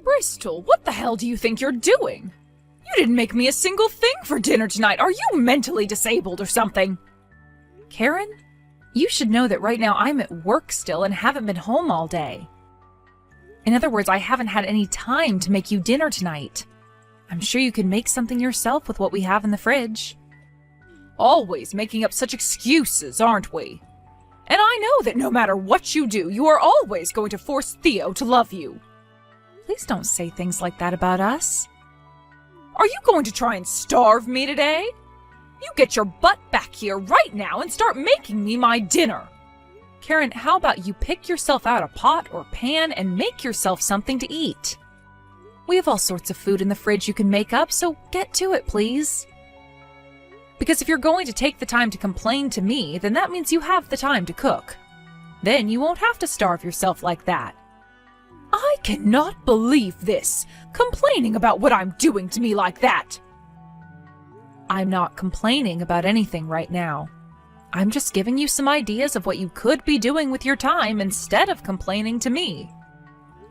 Bristol, what the hell do you think you're doing? You didn't make me a single thing for dinner tonight. Are you mentally disabled or something? Karen, you should know that right now I'm at work still and haven't been home all day. In other words, I haven't had any time to make you dinner tonight. I'm sure you can make something yourself with what we have in the fridge. Always making up such excuses, aren't we? And I know that no matter what you do, you are always going to force Theo to love you. Please don't say things like that about us. Are you going to try and starve me today? You get your butt back here right now and start making me my dinner. Karen, how about you pick yourself out a pot or pan and make yourself something to eat? We have all sorts of food in the fridge you can make up, so get to it, please. Because if you're going to take the time to complain to me, then that means you have the time to cook. Then you won't have to starve yourself like that. I cannot believe this, complaining about what I'm doing to me like that. I'm not complaining about anything right now. I'm just giving you some ideas of what you could be doing with your time instead of complaining to me.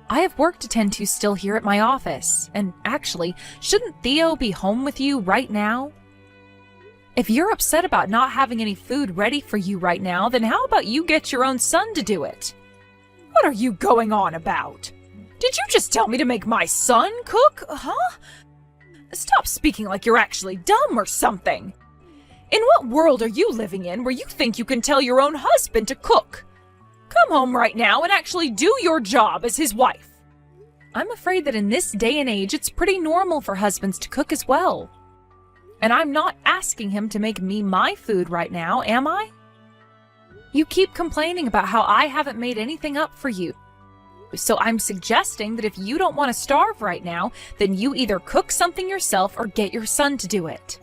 I have work to tend to still here at my office, and actually, shouldn't Theo be home with you right now? If you're upset about not having any food ready for you right now, then how about you get your own son to do it? What are you going on about? Did you just tell me to make my son cook, huh? Stop speaking like you're actually dumb or something. In what world are you living in where you think you can tell your own husband to cook? Come home right now and actually do your job as his wife. I'm afraid that in this day and age, it's pretty normal for husbands to cook as well. And I'm not asking him to make me my food right now, am I? You keep complaining about how I haven't made anything up for you. So I'm suggesting that if you don't want to starve right now, then you either cook something yourself or get your son to do it.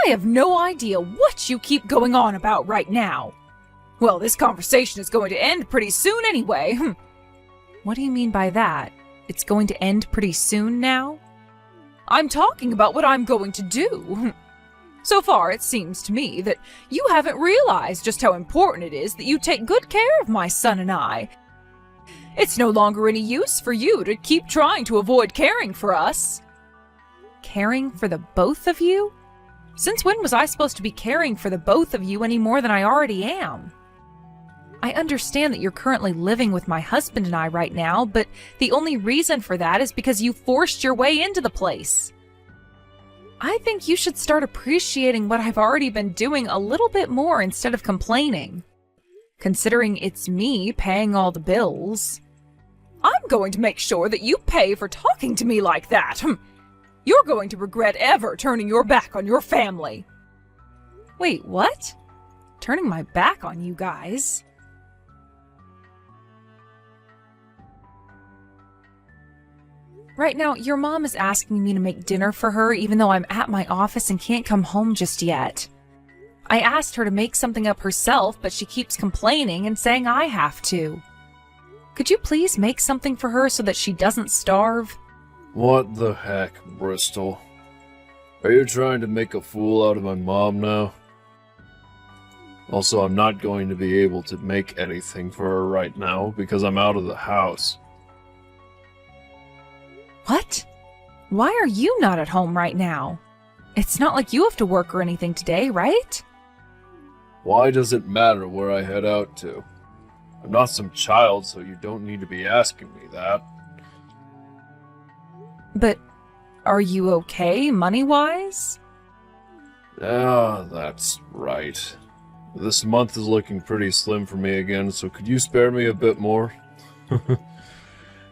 I have no idea what you keep going on about right now. Well, this conversation is going to end pretty soon anyway. What do you mean by that? It's going to end pretty soon now? I'm talking about what I'm going to do. So far, it seems to me that you haven't realized just how important it is that you take good care of my son and I. It's no longer any use for you to keep trying to avoid caring for us. Caring for the both of you? Since when was I supposed to be caring for the both of you any more than I already am? I understand that you're currently living with my husband and I right now, but the only reason for that is because you forced your way into the place. I think you should start appreciating what I've already been doing a little bit more instead of complaining. Considering it's me paying all the bills. I'm going to make sure that you pay for talking to me like that. You're going to regret ever turning your back on your family. Wait, what? Turning my back on you guys? Right now, your mom is asking me to make dinner for her even though I'm at my office and can't come home just yet. I asked her to make something up herself, but she keeps complaining and saying I have to. Could you please make something for her so that she doesn't starve? What the heck, Bristol? Are you trying to make a fool out of my mom now? Also, I'm not going to be able to make anything for her right now because I'm out of the house. What? Why are you not at home right now? It's not like you have to work or anything today, right? Why does it matter where I head out to? I'm not some child, so you don't need to be asking me that. But are you okay, money-wise? Ah, that's right. This month is looking pretty slim for me again, so could you spare me a bit more?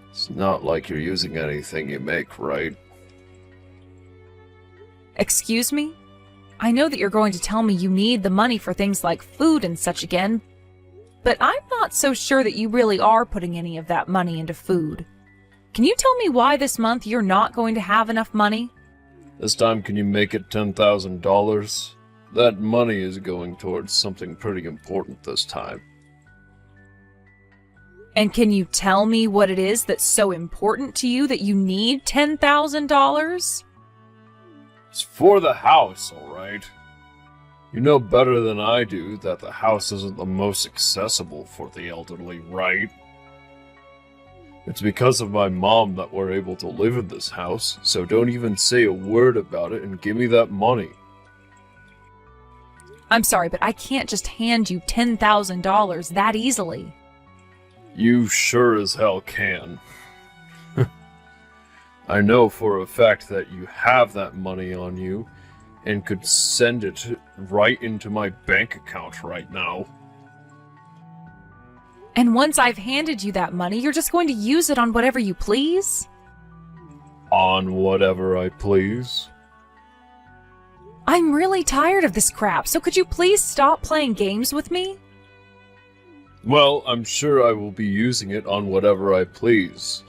It's not like you're using anything you make, right? Excuse me? I know that you're going to tell me you need the money for things like food and such again, but I'm not so sure that you really are putting any of that money into food. Can you tell me why this month you're not going to have enough money? This time, can you make it $10,000? That money is going towards something pretty important this time. And can you tell me what it is that's so important to you that you need $10,000? It's for the house, alright? You know better than I do that the house isn't the most accessible for the elderly, right? It's because of my mom that we're able to live in this house, so don't even say a word about it and give me that money. I'm sorry, but I can't just hand you $10,000 that easily. You sure as hell can. I know for a fact that you have that money on you and could send it right into my bank account right now. And once I've handed you that money, you're just going to use it on whatever you please? On whatever I please. I'm really tired of this crap, so could you please stop playing games with me? Well, I'm sure I will be using it on whatever I please.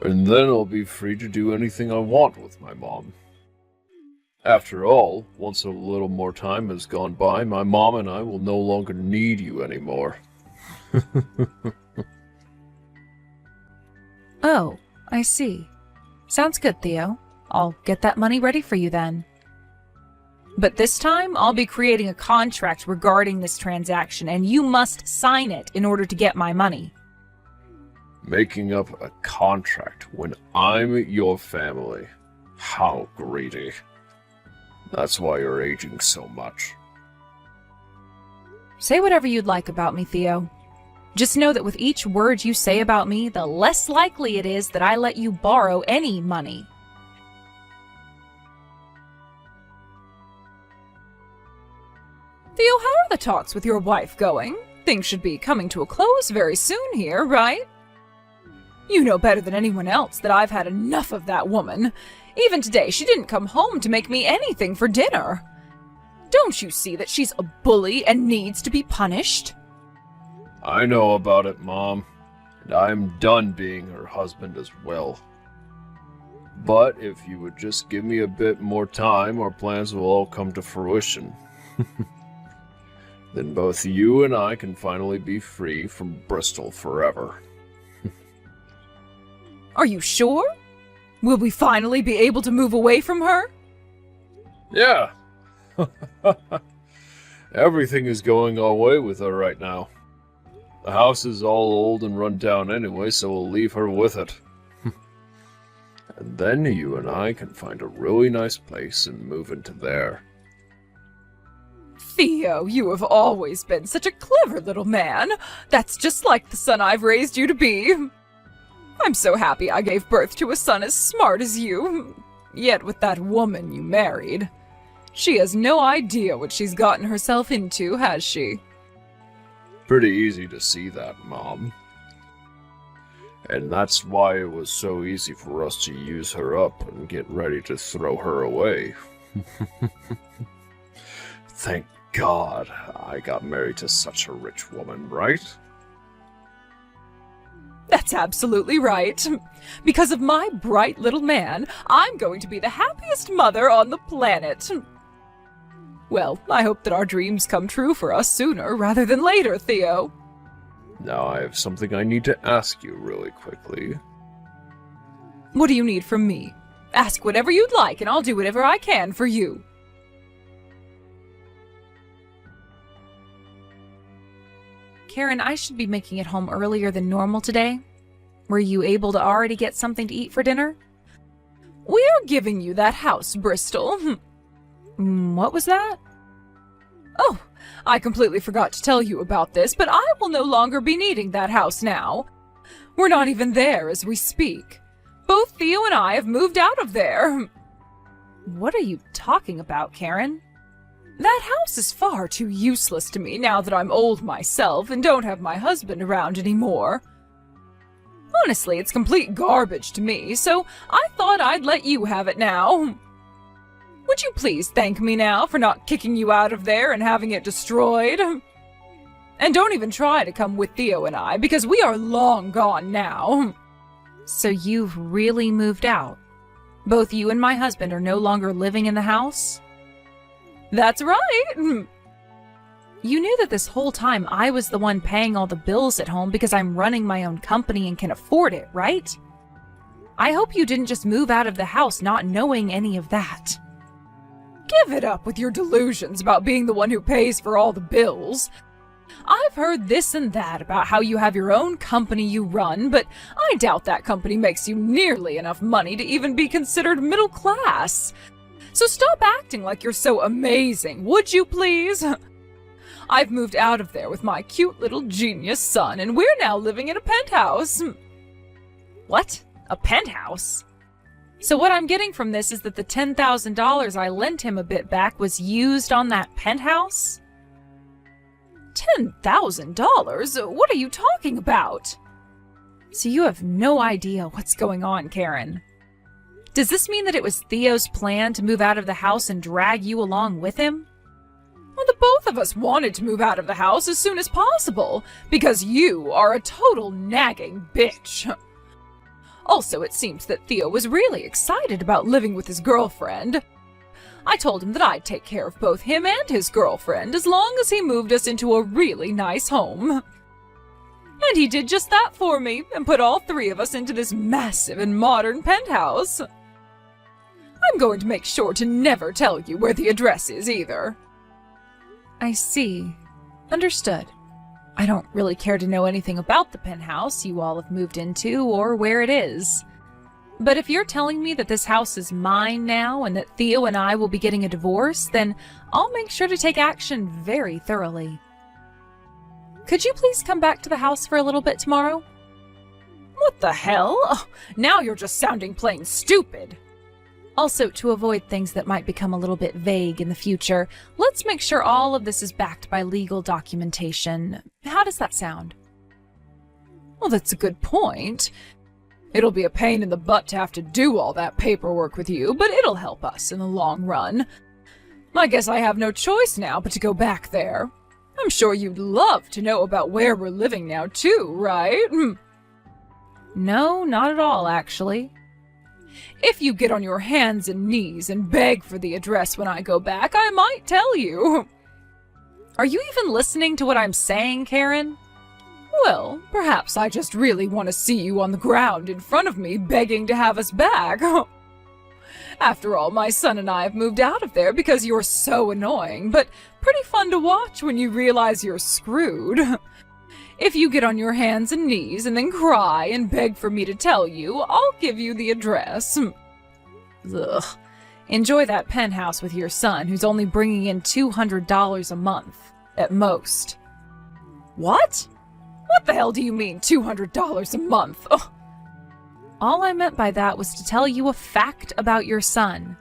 And then I'll be free to do anything I want with my mom. After all, once a little more time has gone by, my mom and I will no longer need you anymore. Oh, I see. Sounds good, Theo. I'll get that money ready for you then. But this time, I'll be creating a contract regarding this transaction, and you must sign it in order to get my money. Making up a contract when I'm your family. How greedy. That's why you're aging so much. Say whatever you'd like about me, Theo. Just know that with each word you say about me, the less likely it is that I let you borrow any money. Theo, how are the talks with your wife going? Things should be coming to a close very soon here, right? You know better than anyone else that I've had enough of that woman. Even today, she didn't come home to make me anything for dinner. Don't you see that she's a bully and needs to be punished? I know about it, Mom, and I'm done being her husband as well. But if you would just give me a bit more time, our plans will all come to fruition. Then both you and I can finally be free from Bristol forever. Are you sure? Will we finally be able to move away from her? Yeah. Everything is going our way with her right now. The house is all old and run down anyway, so we'll leave her with it. And then you and I can find a really nice place and move into there. Theo, you have always been such a clever little man. That's just like the son I've raised you to be. I'm so happy I gave birth to a son as smart as you. Yet with that woman you married, she has no idea what she's gotten herself into, has she? Pretty easy to see that, Mom. And that's why it was so easy for us to use her up and get ready to throw her away. Thank God I got married to such a rich woman, right? That's absolutely right. Because of my bright little man, I'm going to be the happiest mother on the planet. Well, I hope that our dreams come true for us sooner rather than later, Theo. Now I have something I need to ask you really quickly. What do you need from me? Ask whatever you'd like, and I'll do whatever I can for you. Karen, I should be making it home earlier than normal today. Were you able to already get something to eat for dinner? We're giving you that house, Bristol. What was that? Oh, I completely forgot to tell you about this, but I will no longer be needing that house now. We're not even there as we speak. Both Theo and I have moved out of there. What are you talking about, Karen? That house is far too useless to me now that I'm old myself and don't have my husband around anymore. Honestly, it's complete garbage to me, so I thought I'd let you have it now. Would you please thank me now for not kicking you out of there and having it destroyed? And don't even try to come with Theo and I, because we are long gone now. So you've really moved out? Both you and my husband are no longer living in the house? That's right! You knew that this whole time I was the one paying all the bills at home because I'm running my own company and can afford it, right? I hope you didn't just move out of the house not knowing any of that. Give it up with your delusions about being the one who pays for all the bills. I've heard this and that about how you have your own company you run, but I doubt that company makes you nearly enough money to even be considered middle class. So stop acting like you're so amazing, would you please? I've moved out of there with my cute little genius son, and we're now living in a penthouse. What? A penthouse? So what I'm getting from this is that the $10,000 I lent him a bit back was used on that penthouse? $10,000? What are you talking about? So you have no idea what's going on, Karen. Does this mean that it was Theo's plan to move out of the house and drag you along with him? Well, the both of us wanted to move out of the house as soon as possible, because you are a total nagging bitch. Also, it seems that Theo was really excited about living with his girlfriend. I told him that I'd take care of both him and his girlfriend as long as he moved us into a really nice home. And he did just that for me and put all three of us into this massive and modern penthouse. I'm going to make sure to never tell you where the address is either. I see. Understood. I don't really care to know anything about the penthouse you all have moved into or where it is. But if you're telling me that this house is mine now and that Theo and I will be getting a divorce, then I'll make sure to take action very thoroughly. Could you please come back to the house for a little bit tomorrow? What the hell? Oh, now you're just sounding plain stupid. Also, to avoid things that might become a little bit vague in the future, let's make sure all of this is backed by legal documentation. How does that sound? Well, that's a good point. It'll be a pain in the butt to have to do all that paperwork with you, but it'll help us in the long run. I guess I have no choice now but to go back there. I'm sure you'd love to know about where we're living now, too, right? No, not at all, actually. If you get on your hands and knees and beg for the address when I go back, I might tell you. Are you even listening to what I'm saying, Karen? Well, perhaps I just really want to see you on the ground in front of me begging to have us back. After all, my son and I have moved out of there because you're so annoying, but pretty fun to watch when you realize you're screwed. If you get on your hands and knees and then cry and beg for me to tell you, I'll give you the address. Ugh. Enjoy that penthouse with your son, who's only bringing in $200 a month, at most. What? What the hell do you mean, $200 a month? Ugh. All I meant by that was to tell you a fact about your son.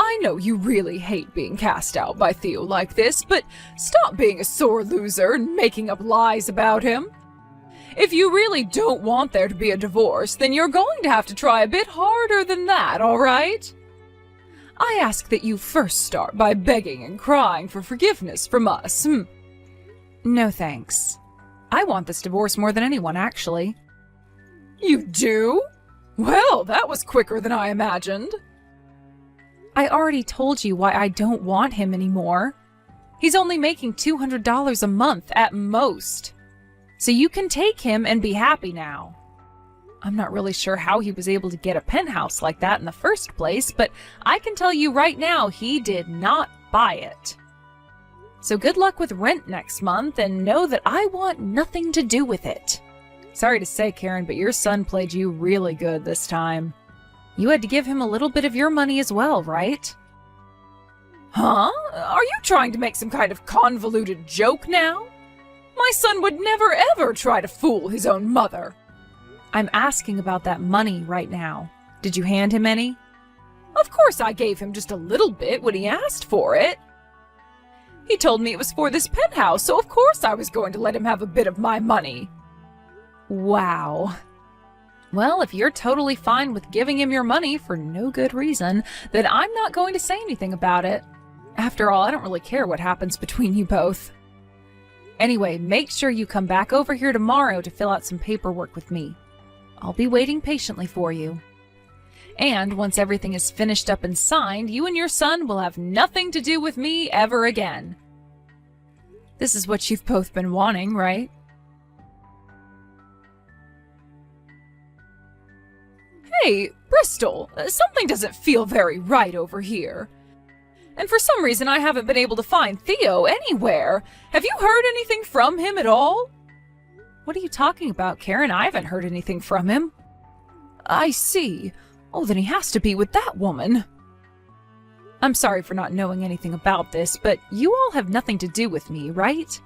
I know you really hate being cast out by Theo like this, but stop being a sore loser and making up lies about him. If you really don't want there to be a divorce, then you're going to have to try a bit harder than that, all right? I ask that you first start by begging and crying for forgiveness from us. No thanks. I want this divorce more than anyone, actually. You do? Well, that was quicker than I imagined. I already told you why I don't want him anymore. He's only making $200 a month at most. So you can take him and be happy now. I'm not really sure how he was able to get a penthouse like that in the first place, but I can tell you right now he did not buy it. So good luck with rent next month, and know that I want nothing to do with it. Sorry to say, Karen, but your son played you really good this time. You had to give him a little bit of your money as well, right? Huh? Are you trying to make some kind of convoluted joke now? My son would never ever try to fool his own mother. I'm asking about that money right now. Did you hand him any? Of course I gave him just a little bit when he asked for it. He told me it was for this penthouse, so of course I was going to let him have a bit of my money. Wow. Well, if you're totally fine with giving him your money for no good reason, then I'm not going to say anything about it. After all, I don't really care what happens between you both. Anyway, make sure you come back over here tomorrow to fill out some paperwork with me. I'll be waiting patiently for you. And once everything is finished up and signed, you and your son will have nothing to do with me ever again. This is what you've both been wanting, right? Hey, Bristol, something doesn't feel very right over here. And for some reason, I haven't been able to find Theo anywhere. Have you heard anything from him at all? What are you talking about, Karen? I haven't heard anything from him. I see. Oh, then he has to be with that woman. I'm sorry for not knowing anything about this, but you all have nothing to do with me, right?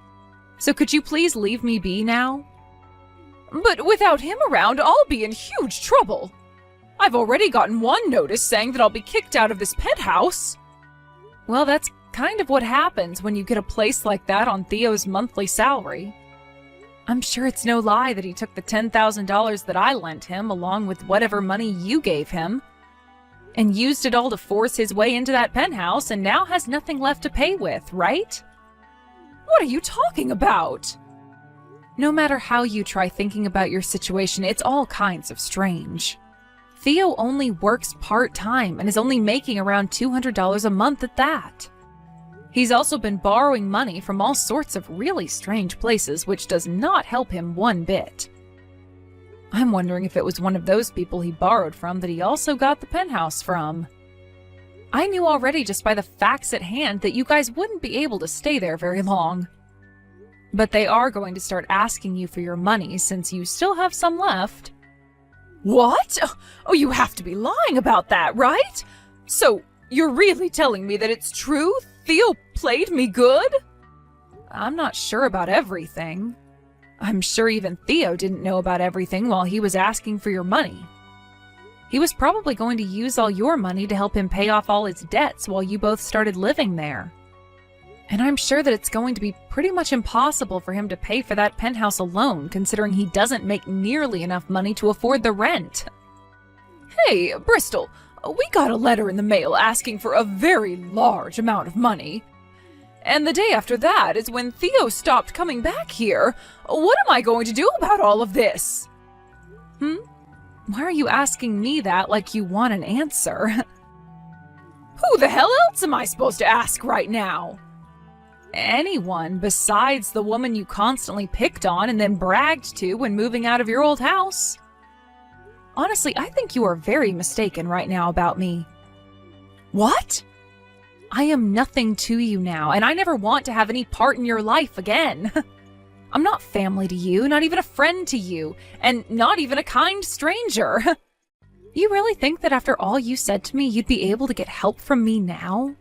So could you please leave me be now? But without him around, I'll be in huge trouble. I've already gotten one notice saying that I'll be kicked out of this penthouse. Well, that's kind of what happens when you get a place like that on Theo's monthly salary. I'm sure it's no lie that he took the $10,000 that I lent him along with whatever money you gave him and used it all to force his way into that penthouse and now has nothing left to pay with, right? What are you talking about? No matter how you try thinking about your situation, it's all kinds of strange. Theo only works part-time and is only making around $200 a month at that. He's also been borrowing money from all sorts of really strange places, which does not help him one bit. I'm wondering if it was one of those people he borrowed from that he also got the penthouse from. I knew already just by the facts at hand that you guys wouldn't be able to stay there very long. But they are going to start asking you for your money since you still have some left. What? Oh, you have to be lying about that, right? So, you're really telling me that it's true? Theo played me good? I'm not sure about everything. I'm sure even Theo didn't know about everything while he was asking for your money. He was probably going to use all your money to help him pay off all his debts while you both started living there. And I'm sure that it's going to be pretty much impossible for him to pay for that penthouse alone, considering he doesn't make nearly enough money to afford the rent. Hey, Bristol, we got a letter in the mail asking for a very large amount of money. And the day after that is when Theo stopped coming back here. What am I going to do about all of this? Why are you asking me that like you want an answer? Who the hell else am I supposed to ask right now? Anyone besides the woman you constantly picked on and then bragged to when moving out of your old house. Honestly, I think you are very mistaken right now about me. What? I am nothing to you now, and I never want to have any part in your life again. I'm not family to you, not even a friend to you, and not even a kind stranger. You really think that after all you said to me, you'd be able to get help from me now?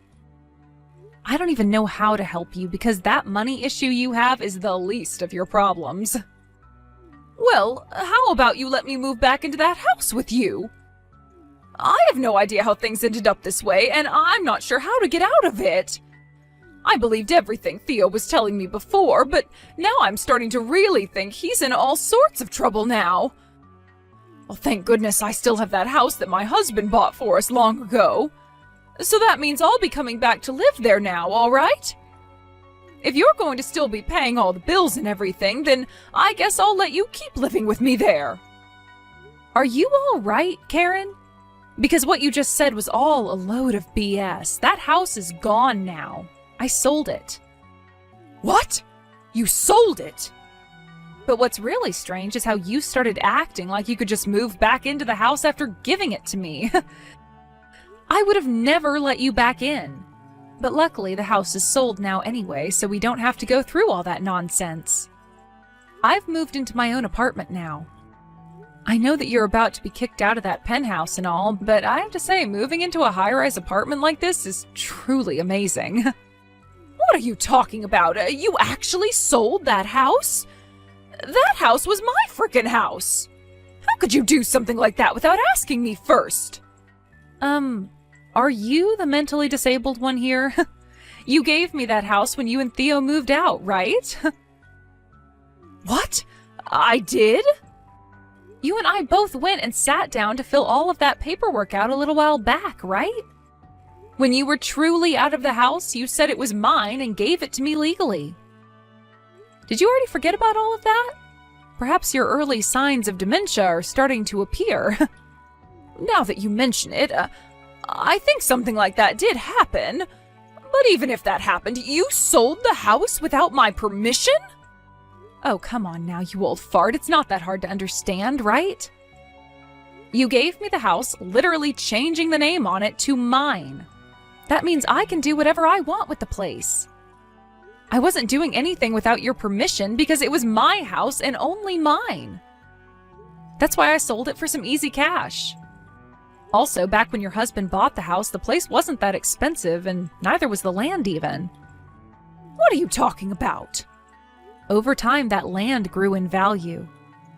I don't even know how to help you because that money issue you have is the least of your problems. Well, how about you let me move back into that house with you? I have no idea how things ended up this way, and I'm not sure how to get out of it. I believed everything Theo was telling me before, but now I'm starting to really think he's in all sorts of trouble now. Well, thank goodness I still have that house that my husband bought for us long ago. So that means I'll be coming back to live there now, all right? If you're going to still be paying all the bills and everything, then I guess I'll let you keep living with me there. Are you all right, Karen? Because what you just said was all a load of BS. That house is gone now. I sold it. What? You sold it? But what's really strange is how you started acting like you could just move back into the house after giving it to me. I would have never let you back in. But luckily the house is sold now anyway, so we don't have to go through all that nonsense. I've moved into my own apartment now. I know that you're about to be kicked out of that penthouse and all, but I have to say, moving into a high-rise apartment like this is truly amazing. What are you talking about? You actually sold that house? That house was my frickin' house! How could you do something like that without asking me first? Are you the mentally disabled one here? You gave me that house when you and Theo moved out, right? What? I did? You and I both went and sat down to fill all of that paperwork out a little while back, right? When you were truly out of the house, you said it was mine and gave it to me legally. Did you already forget about all of that? Perhaps your early signs of dementia are starting to appear. Now that you mention it, I think something like that did happen. But even if that happened, you sold the house without my permission? Oh, come on now, you old fart. It's not that hard to understand, right? You gave me the house, literally changing the name on it to mine. That means I can do whatever I want with the place. I wasn't doing anything without your permission because it was my house and only mine. That's why I sold it for some easy cash. Also, back when your husband bought the house, the place wasn't that expensive, and neither was the land even. What are you talking about? Over time, that land grew in value.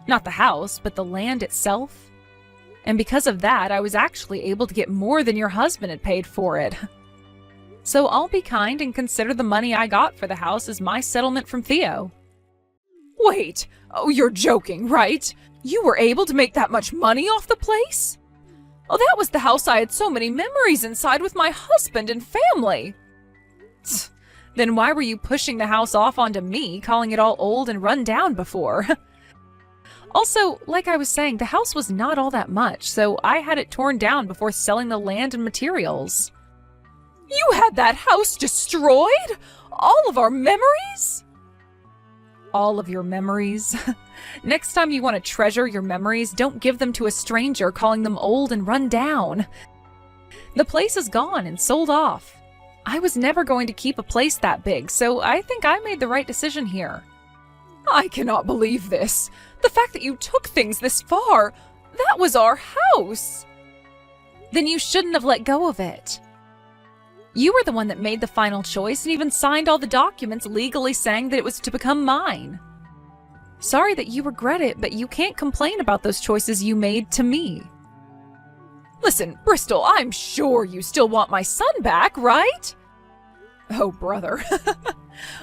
Not the house, but the land itself. And because of that, I was actually able to get more than your husband had paid for it. So I'll be kind and consider the money I got for the house as my settlement from Theo. Wait, oh, you're joking, right? You were able to make that much money off the place? Oh, that was the house I had so many memories inside with my husband and family. Then why were you pushing the house off onto me, calling it all old and run down before? Also, like I was saying, the house was not all that much, so I had it torn down before selling the land and materials. You had that house destroyed? All of our memories? All of your memories? Next time you want to treasure your memories, don't give them to a stranger calling them old and run down. The place is gone and sold off. I was never going to keep a place that big, so I think I made the right decision here. I cannot believe this. The fact that you took things this far, that was our house. Then you shouldn't have let go of it. You were the one that made the final choice and even signed all the documents legally saying that it was to become mine. Sorry that you regret it, but you can't complain about those choices you made to me. Listen, Bristol, I'm sure you still want my son back, right? Oh, brother.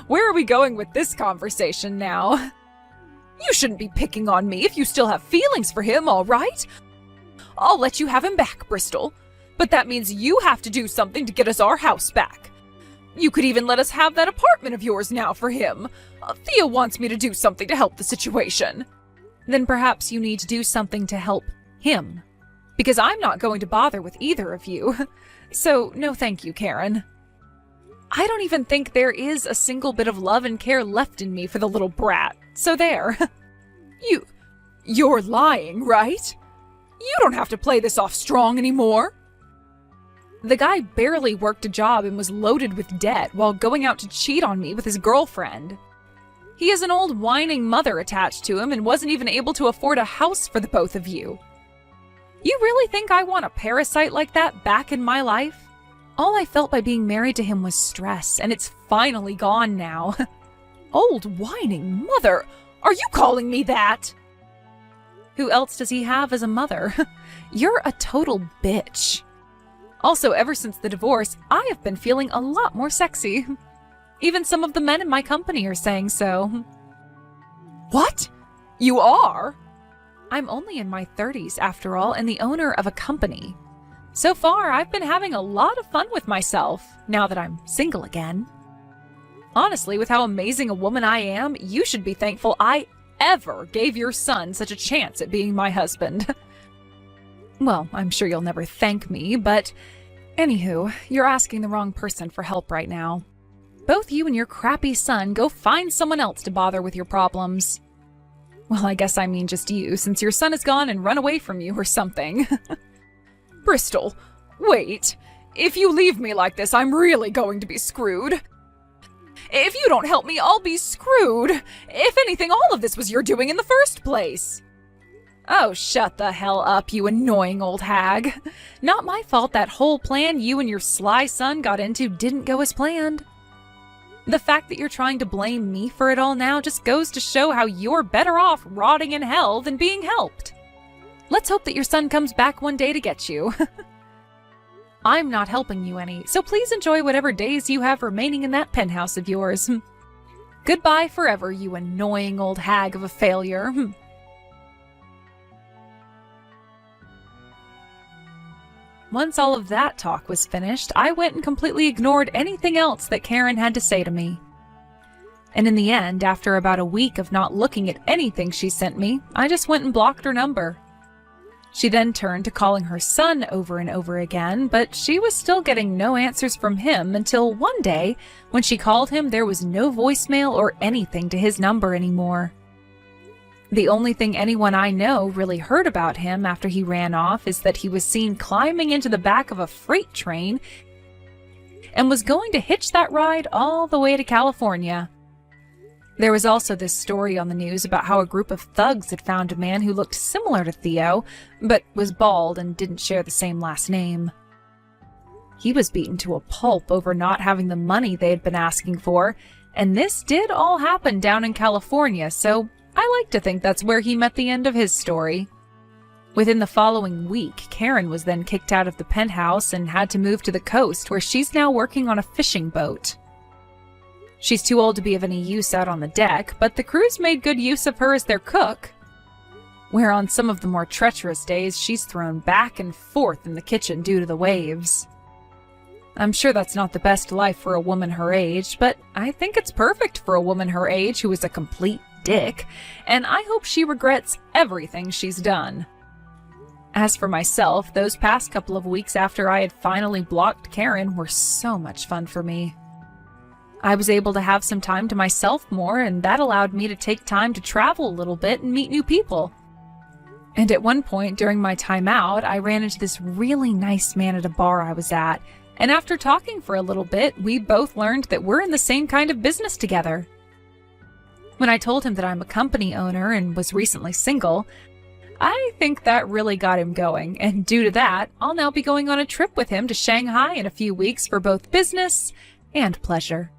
Where are we going with this conversation now? You shouldn't be picking on me if you still have feelings for him, all right? I'll let you have him back, Bristol. But that means you have to do something to get us our house back. You could even let us have that apartment of yours now for him. Theo wants me to do something to help the situation. Then perhaps you need to do something to help him. Because I'm not going to bother with either of you. So, no thank you, Karen. I don't even think there is a single bit of love and care left in me for the little brat. So there. You're lying, right? You don't have to play this off strong anymore. The guy barely worked a job and was loaded with debt while going out to cheat on me with his girlfriend. He has an old whining mother attached to him and wasn't even able to afford a house for the both of you. You really think I want a parasite like that back in my life? All I felt by being married to him was stress, and it's finally gone now. Old whining mother? Are you calling me that? Who else does he have as a mother? You're a total bitch. Also, ever since the divorce, I have been feeling a lot more sexy. Even some of the men in my company are saying so. What? You are? I'm only in my 30s, after all, and the owner of a company. So far, I've been having a lot of fun with myself, now that I'm single again. Honestly, with how amazing a woman I am, you should be thankful I ever gave your son such a chance at being my husband. Well, I'm sure you'll never thank me, but anywho, you're asking the wrong person for help right now. Both you and your crappy son go find someone else to bother with your problems. Well, I guess I mean just you, since your son has gone and run away from you or something. Bristol, wait. If you leave me like this, I'm really going to be screwed. If you don't help me, I'll be screwed. If anything, all of this was your doing in the first place. Oh, shut the hell up, you annoying old hag. Not my fault that whole plan you and your sly son got into didn't go as planned. The fact that you're trying to blame me for it all now just goes to show how you're better off rotting in hell than being helped. Let's hope that your son comes back one day to get you. I'm not helping you any, so please enjoy whatever days you have remaining in that penthouse of yours. Goodbye forever, you annoying old hag of a failure. Once all of that talk was finished, I went and completely ignored anything else that Karen had to say to me. And in the end, after about a week of not looking at anything she sent me, I just went and blocked her number. She then turned to calling her son over and over again, but she was still getting no answers from him until one day, when she called him, there was no voicemail or anything to his number anymore. The only thing anyone I know really heard about him after he ran off is that he was seen climbing into the back of a freight train and was going to hitch that ride all the way to California. There was also this story on the news about how a group of thugs had found a man who looked similar to Theo, but was bald and didn't share the same last name. He was beaten to a pulp over not having the money they had been asking for, and this did all happen down in California, so I like to think that's where he met the end of his story. Within the following week, Karen was then kicked out of the penthouse and had to move to the coast, where she's now working on a fishing boat. She's too old to be of any use out on the deck, but the crews made good use of her as their cook, where on some of the more treacherous days she's thrown back and forth in the kitchen due to the waves. I'm sure that's not the best life for a woman her age, but I think it's perfect for a woman her age who is a complete dick, and I hope she regrets everything she's done. As for myself, those past couple of weeks after I had finally blocked Karen were so much fun for me. I was able to have some time to myself more, and that allowed me to take time to travel a little bit and meet new people. And at one point during my time out, I ran into this really nice man at a bar I was at, and after talking for a little bit, we both learned that we're in the same kind of business together. When I told him that I'm a company owner and was recently single, I think that really got him going, and due to that, I'll now be going on a trip with him to Shanghai in a few weeks for both business and pleasure.